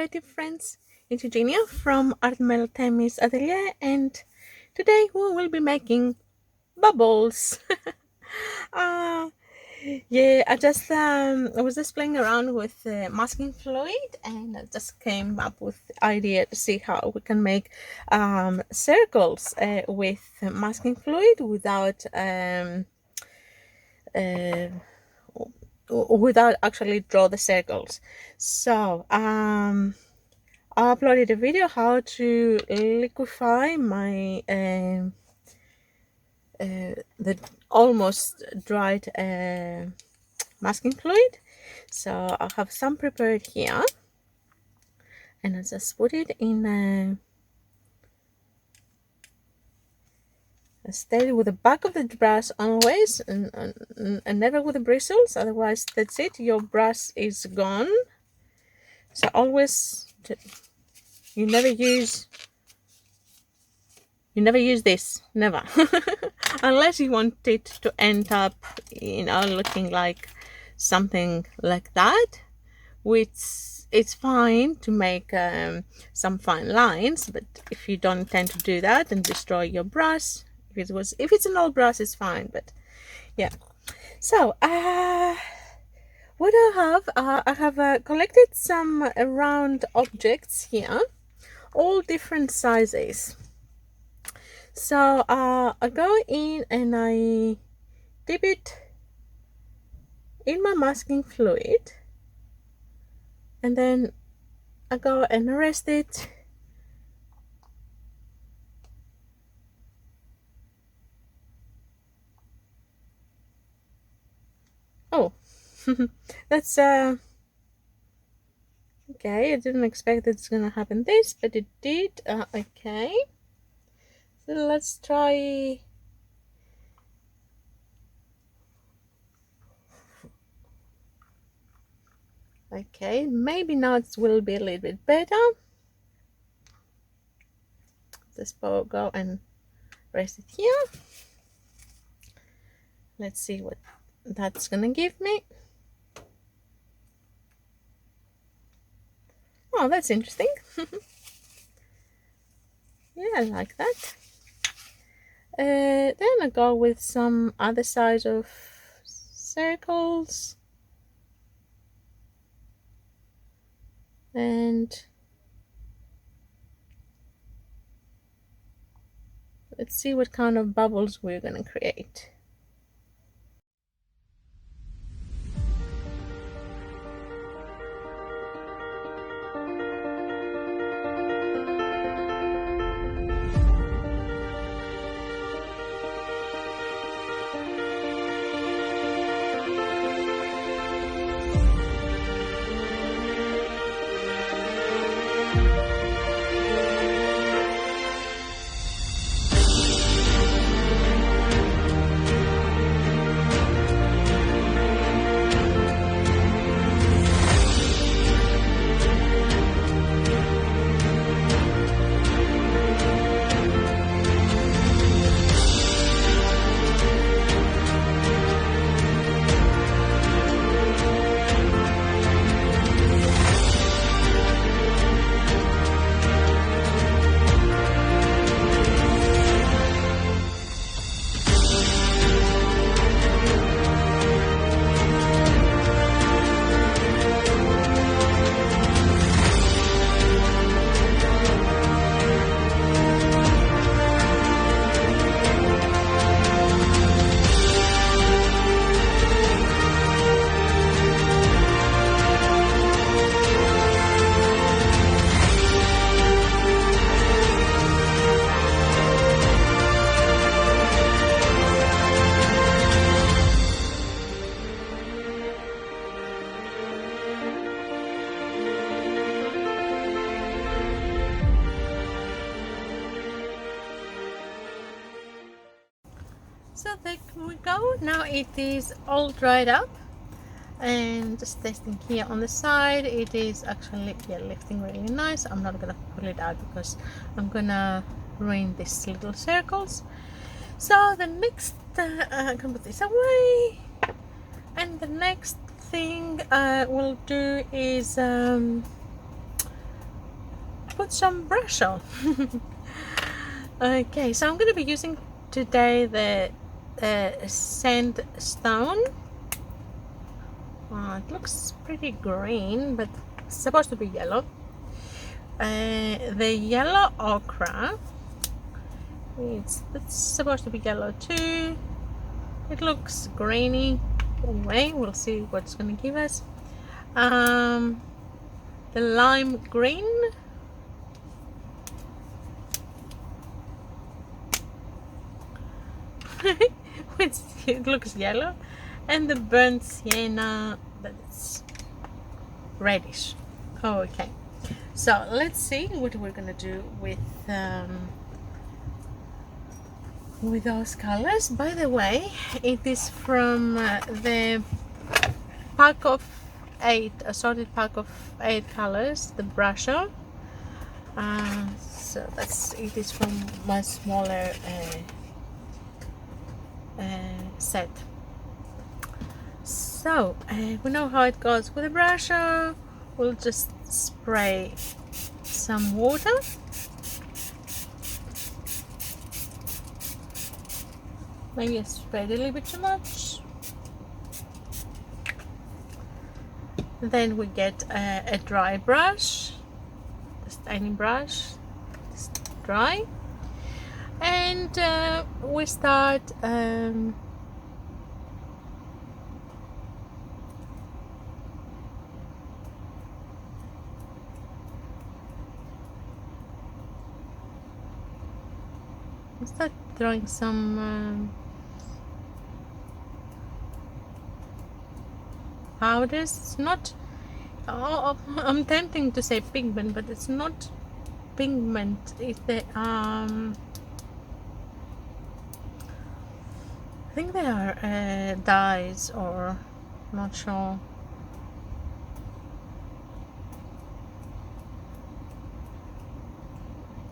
creative friends, it's Eugenia from Art Meltemis Atelier, and today we will be making bubbles. uh, yeah, I was just playing around with masking fluid, and I just came up with the idea to see how we can make circles with masking fluid uh, without actually draw the circles. So I uploaded a video how to liquefy my the almost dried masking fluid. So I have some prepared here, and I just put it in stay with the back of the brush always, and never with the bristles, otherwise that's it, your brush is gone. So always you never use this, never. Unless you want it to end up, looking like something like that, which it's fine to make some fine lines, but if you don't intend to do that and destroy your brush, if it's an old brush, it's fine. But yeah, so what I have collected some round objects here, all different sizes. So I go in and I dip it in my masking fluid, and then I go and rest it oh that's okay, I didn't expect that it's gonna happen this, but it did. Okay, so let's try. Okay, maybe now it will be a little bit better. Just go and rest it here. Let's see what that's gonna give me. Oh, that's interesting. Yeah, I like that. Then I go with some other size of circles, and let's see what kind of bubbles we're gonna create. So there we go. Now it is all dried up, and just testing here on the side, it is actually lifting really nice. I'm not gonna pull it out because I'm gonna ruin these little circles. So the next I can put this away, and the next thing we'll do is put some Brusho. Okay, so I'm going to be using today the sandstone. It looks pretty green, but it's supposed to be yellow. The yellow ochre, it's supposed to be yellow too. It looks grainy. Anyway, we'll see what it's going to give us. The lime green, it looks yellow, and the burnt sienna, that's reddish. Okay, so let's see what we're gonna do with those colors. By the way, it is from the pack of 8, assorted pack of 8 colors, the Brusho. So it is from my smaller set. So we know how it goes with the Brusho. We'll just spray some water. Maybe I sprayed a little bit too much. Then we get a dry brush, just any brush, just dry, and we start throwing some powders. It's not, I'm tempting to say pigment, but it's not pigment. It's the I think they are dyes, or not sure.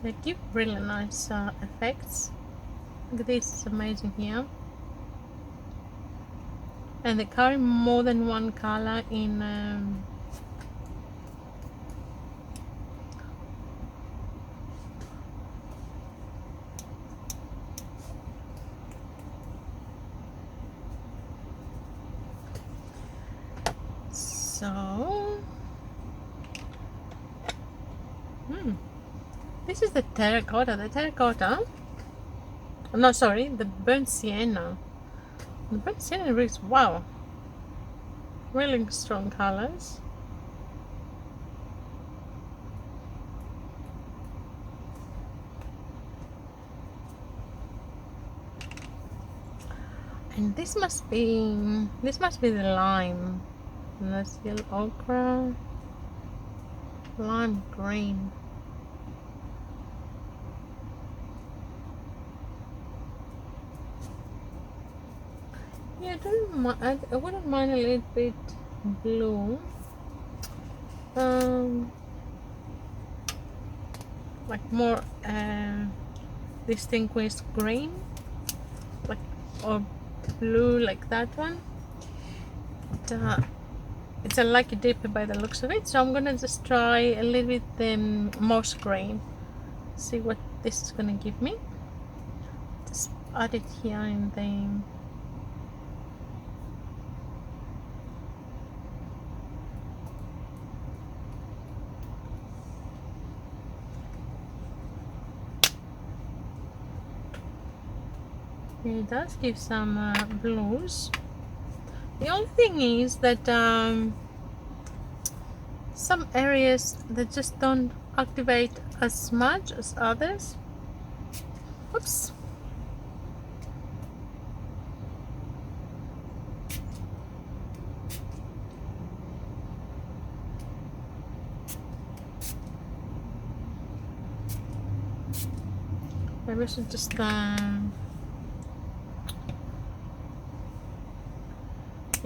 They give really nice effects. Look at this, it's amazing here. And they carry more than one color in so this is the terracotta. No, sorry, the burnt sienna. The burnt sienna is, wow, really strong colors. And this must be the lime. And that's yellow ochre, lime green. Yeah, I wouldn't mind a little bit blue. Like more distinguished green, like, or blue, like that one. It's a lucky dip by the looks of it, so I'm gonna just try a little bit moss green, see what this is gonna give me. Just add it here in the it does give some blues. The only thing is that some areas that just don't activate as much as others. Oops. Maybe I should just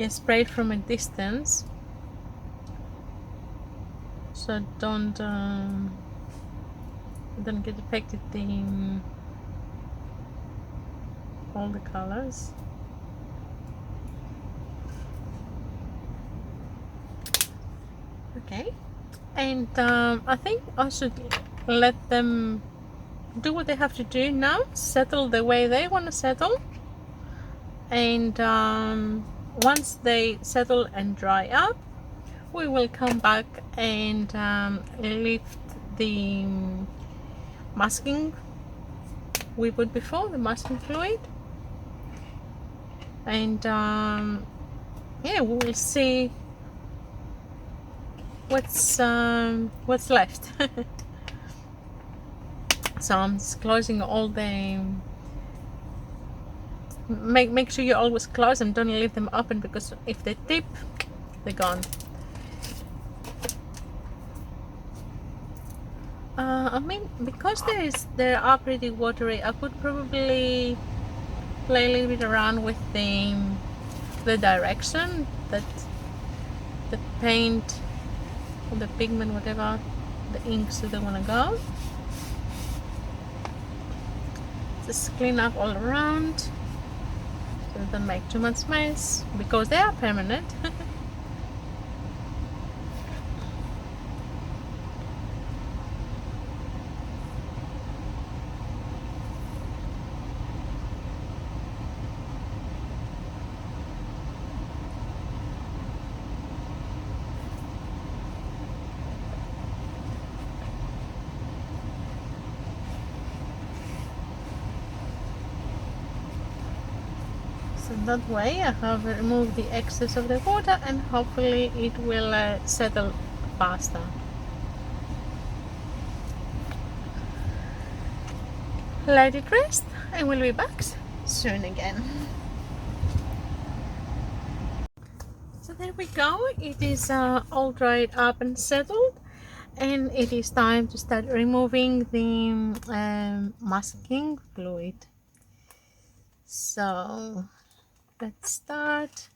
spray it from a distance, so don't get affected in all the colors. Okay, and I think I should let them do what they have to do now, settle the way they want to settle, and once they settle and dry up, we will come back and lift the masking we put before, the masking fluid, and yeah, we will see what's left. So I'm just closing all the, make sure you always close and don't leave them open, because if they tip, they're gone. I mean, because they are pretty watery, I could probably play a little bit around with the direction that the paint or the pigment, whatever, the inks that they want to go. Just clean up all around so don't make too much mess, because they are permanent. So that way I have removed the excess of the water, and hopefully it will settle faster. Let it rest, and we'll be back soon again. So there we go, it is all dried up and settled, and it is time to start removing the masking fluid. So let's start.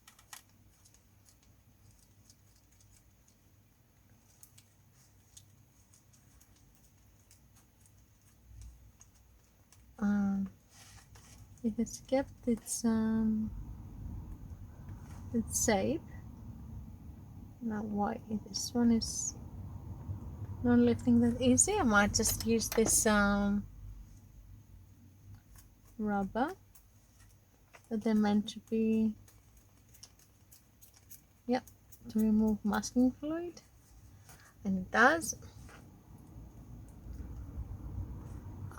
It has kept its shape. Now why this one is not lifting that easy, I might just use this rubber that they're meant to be, yeah, to remove masking fluid, and it does.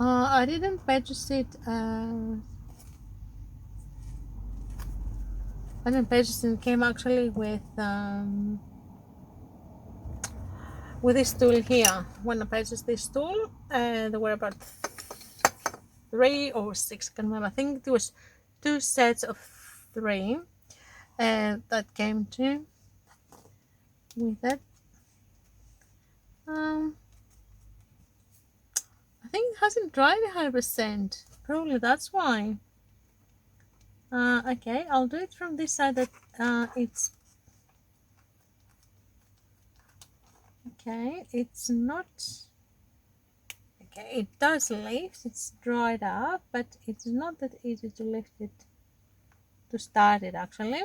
I didn't purchase it. I didn't purchase it. It came actually with this tool here. When I purchased this tool, there were about 3 or 6. I can't remember. I think it was 2 sets of 3 that came to with it. I think it hasn't dried 100%. Probably that's why. Okay, I'll do it from this side that it's okay. It's not okay. It does lift. It's dried up, but it's not that easy to lift it, to start it actually.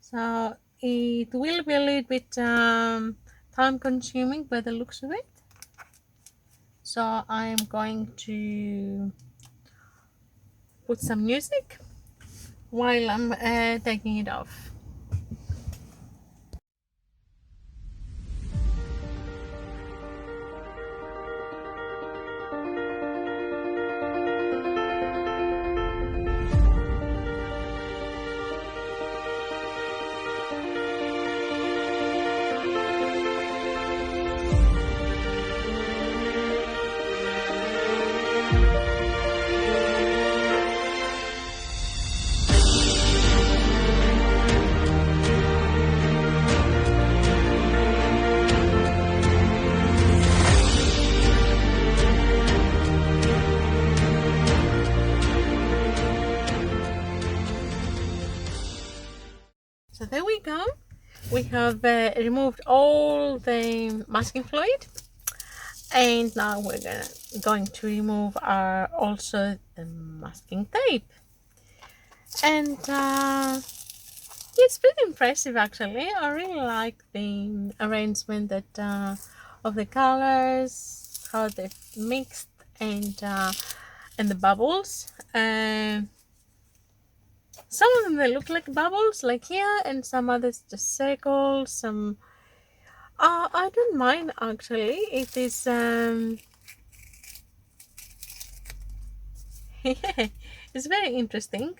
So it will be a little bit time consuming by the looks of it. So I'm going to put some music while I'm taking it off. So there we go. We have removed all the masking fluid, and now we're going to remove also the masking tape. And it's pretty impressive actually. I really like the arrangement that of the colors, how they've mixed, and the bubbles. Some of them they look like bubbles, like here, and some others just circles. Some I don't mind actually. It is it's very interesting.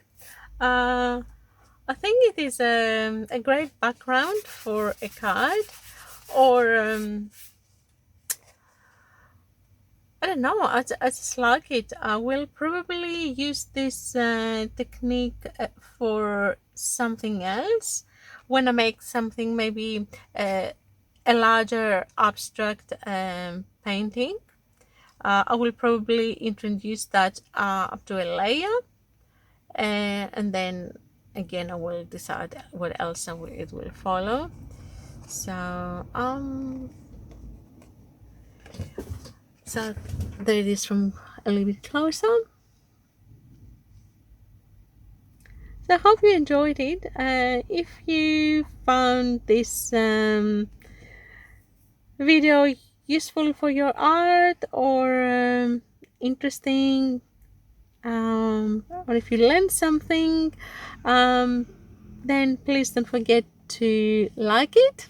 I think it is a great background for a card, or I don't know, I just like it. I will probably use this technique for something else when I make something, maybe a larger abstract painting. I will probably introduce that up to a layer, and then again I will decide what else it will follow. So so there it is from a little bit closer. So I hope you enjoyed it. If you found this video useful for your art, or interesting, or if you learned something, then please don't forget to like it.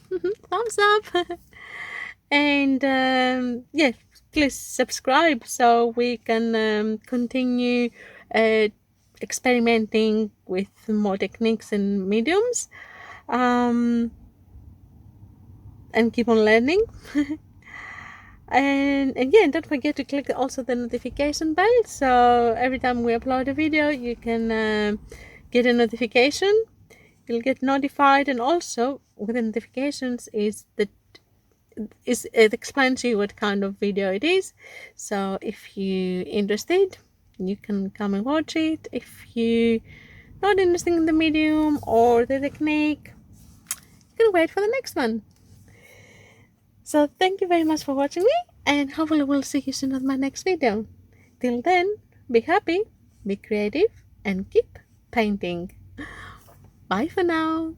Thumbs up. And yeah, please subscribe so we can continue experimenting with more techniques and mediums, and keep on learning. And again, don't forget to click also the notification bell, so every time we upload a video you can get a notification. You'll get notified, and also with the notifications it explains to you what kind of video it is. So if you're interested, you can come and watch it. If you're not interested in the medium or the technique, you can wait for the next one. So thank you very much for watching me, and hopefully we'll see you soon on my next video. Till then, be happy, be creative, and keep painting. Bye for now.